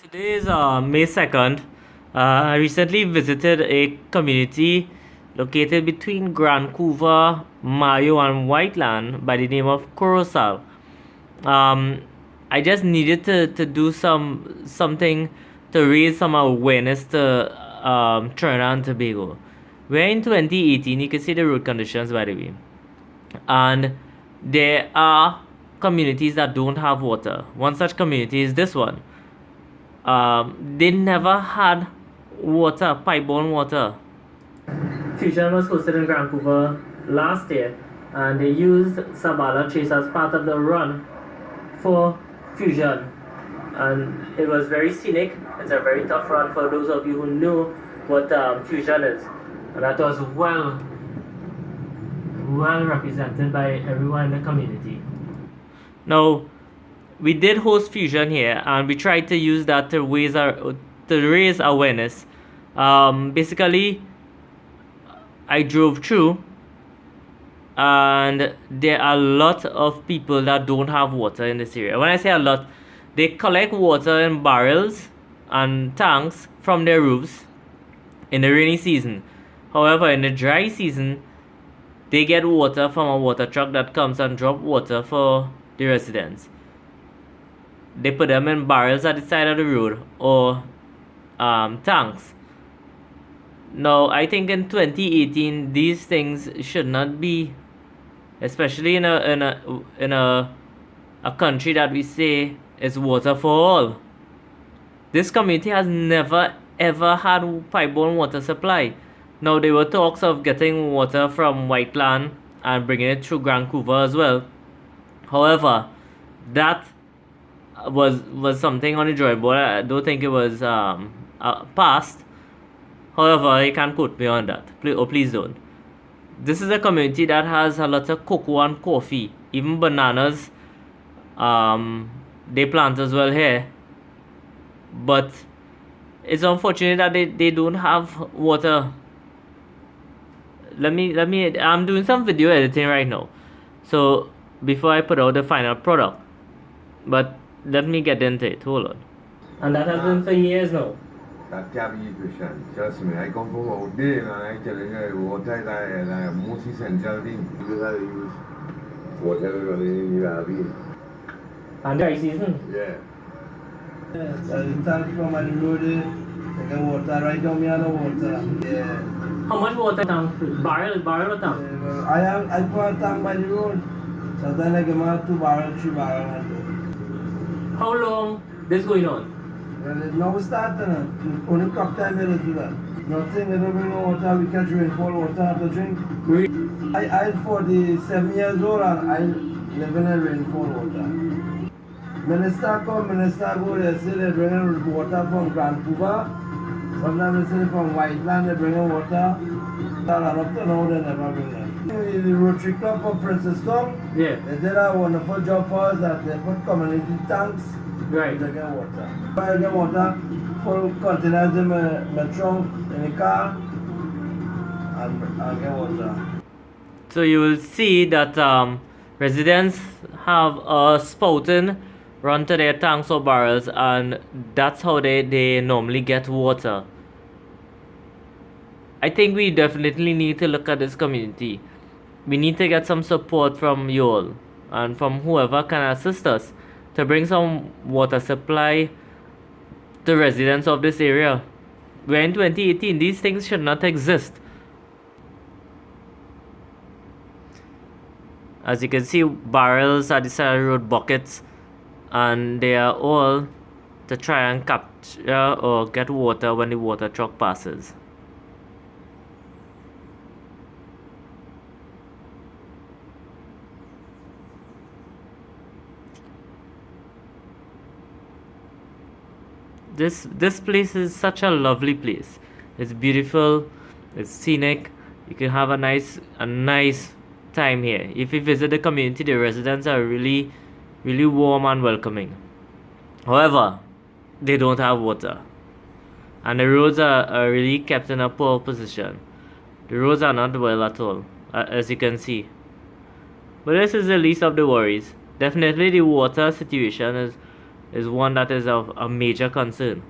Today is May 2nd. I recently visited a community located between Gran Couva, Mayo, and Whiteland by the name of Corosal. Um, I just needed to do something to raise some awareness to Trinidad and Tobago. We're in 2018, you can see the road conditions by the way. And there are communities that don't have water. One such community is this one. They never had water, pipe-borne water. Fusion was hosted in Gran Couva last year, and they used Sabala Chase as part of the run for Fusion. And it was very scenic. It's a very tough run for those of you who know what Fusion is. And that was well represented by everyone in the community. Now, we did host Fusion here, and we tried to use that to raise awareness. Basically, I drove through, and there are a lot of people that don't have water in this area. When I say a lot, they collect water in barrels and tanks from their roofs in the rainy season. However, in the dry season, they get water from a water truck that comes and drop water for the residents. They put them in barrels at the side of the road or tanks. Now, I think in 2018, these things should not be, especially in a country that we say is water for all. This community has never ever had pipe-borne water supply. Now, there were talks of getting water from Whiteland and bringing it through Gran Couva as well. However, that was something on the drawing board. I don't think it was passed. However, you can't quote me on that. Please don't. This is a community that has a lot of cocoa and coffee, even bananas. They plant as well here. But it's unfortunate that they don't have water. I'm doing some video editing right now. So before I put out the final product. But let me get into it. Hold on. And that has been for years now. That can't be question. Trust me, I come from out there and I tell you, water is the most essential thing. You have to use whatever you have in. And dry season? Yeah. Tank from the road, they get water right down here, no water. Yeah. How much water tank? Barrel or tank? I put a tank by the road. Sometimes I give them 2 barrels, 3 barrels. How long this going on? Well, now we start only crop time we do that. Nothing, they don't bring no water, we catch rainfall water to drink. I'm 47 years old and I live in a rainfall water. Minister come, minister go, they say they bring water from Gran Couva. Sometimes they say from Whiteland they bring water. And up to now they never bring it. The Rotary Club for Princess Town, Yeah. they did a wonderful job for us that they put community tanks. Right. To get water. I get water, full containers in my trunk, in the car, and I get water. So you will see that residents have a spouting run to their tanks or barrels, and that's how they normally get water. I think we definitely need to look at this community. We need to get some support from you all and from whoever can assist us to bring some water supply to residents of this area. We're in 2018, these things should not exist. As you can see, barrels at the side of the road, buckets, and they are all to try and capture or get water when the water truck passes. This place is such a lovely place. It's beautiful, it's scenic. You can have a nice time here. If you visit the community, the residents are really warm and welcoming. However, they don't have water, and the roads are really kept in a poor position. The roads are not well at all, as you can see. But this is the least of the worries. Definitely the water situation is is one that is of a major concern.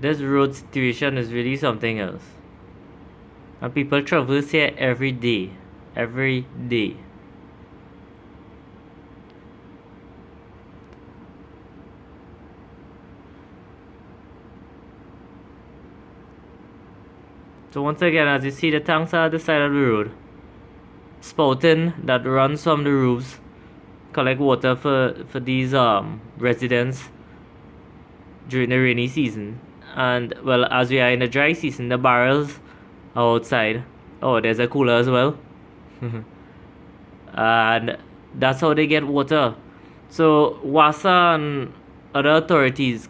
This road situation is really something else. And people traverse here every day. Every day. So once again, as you see, the tanks are at the side of the road. Spouting that runs from the roofs collect water for these residents during the rainy season. And well, as we are in the dry season, the barrels are outside. Oh, there's a cooler as well. And that's how they get water. So WASA and other authorities,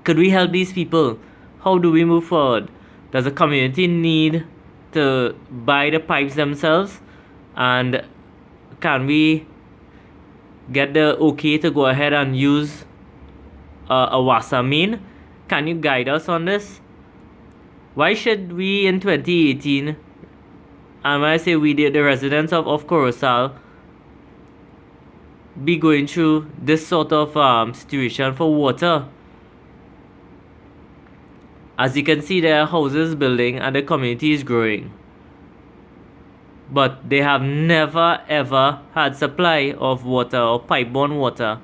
could we help these people? How do we move forward? Does the community need to buy the pipes themselves? And can we get the okay to go ahead and use a WASA main? Can you guide us on this? Why should we in 2018, and when I say we, the residents of Corosal, be going through this sort of situation for water? As you can see, there are houses building and the community is growing. But they have never ever had supply of water or pipe-borne water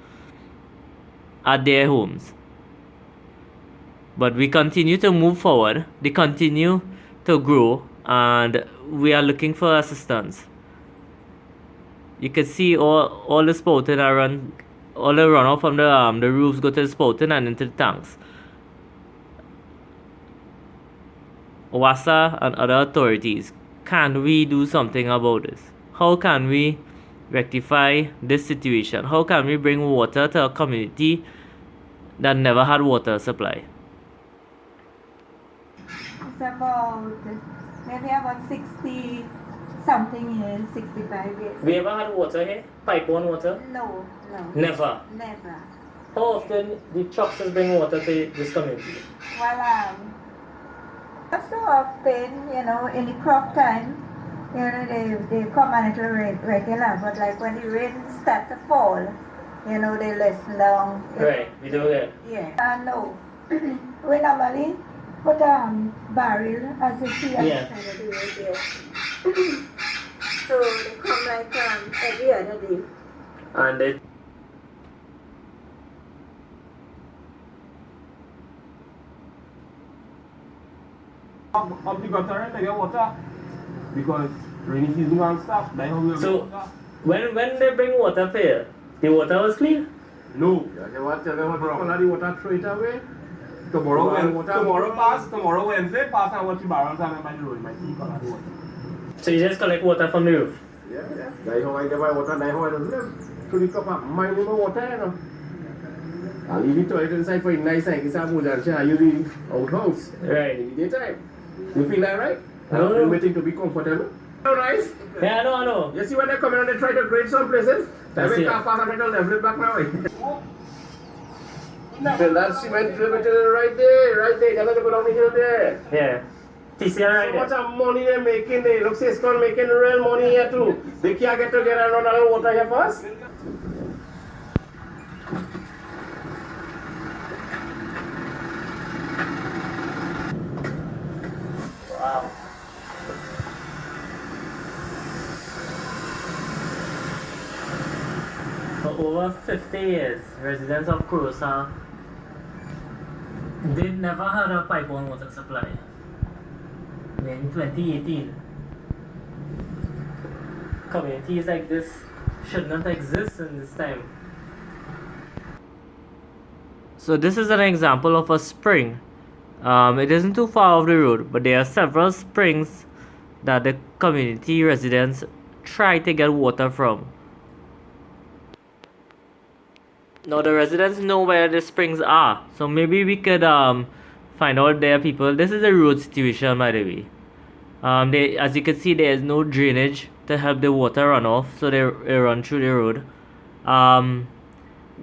at their homes. But we continue to move forward, they continue to grow, and we are looking for assistance. You can see all the spouting all the runoff from the roofs go to the spouting and into the tanks. WASA and other authorities, can we do something about this? How can we rectify this situation? How can we bring water to a community that never had water supply? It's about maybe about 60 something years, 65 years. We ever had water here? Pipe-borne water? No. Never. Never. How often the trucks bring water to this community? Well, not so often, in the crop time, they come and it's regular, but like when the rain start to fall, they listen down. Right, we do that. Yeah. No. We normally put barrel as you see at the side of the road there. So they come like every other day. And it up the gutter and they get water because rainy season won't stop. That's how we have so water. when they bring water here, the water was clean? No. They want to the water throw it away. Tomorrow Wednesday, pass and watch the barrels and by the road. My see color water. So you just collect water from the roof? Yeah. That's how I get my water. That's how I don't live. To the cup of my water, I'll leave it to it inside for a nice night. It's a mood and share you the outhouse. Right. In the daytime. You feel that right? No. I'm waiting to be comfortable. Oh, nice. Yeah, I know. You see when they come in and they try to grade some places? They That's make it. car pass and they don't level it back now. Fill that cement drill right there. They're gonna go down the hill there. Yeah. TCR right So much there. of money they're making. They look Cisco making real money here too. They can't get together and run a little water here first. Wow. For over 50 years, residents of Corosal, they never had a pipe-borne water supply. In 2018, communities like this should not exist in this time. So this is an example of a spring. It isn't too far off the road, but there are several springs that the community residents try to get water from. Now the residents know where the springs are, so maybe we could find out their people. This is a road situation, by the way. As you can see, there is no drainage to help the water run off so they run through the road.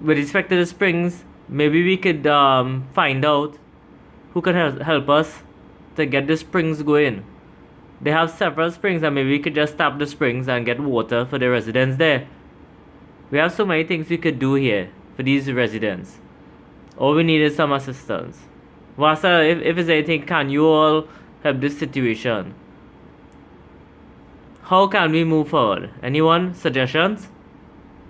With respect to the springs, maybe we could find out who can help us to get the springs going. They have several springs, and maybe we could just tap the springs and get water for the residents there. We have so many things we could do here for these residents. All we need is some assistance. Wasa, if there's anything, can you all help this situation? How can we move forward? Anyone? Suggestions?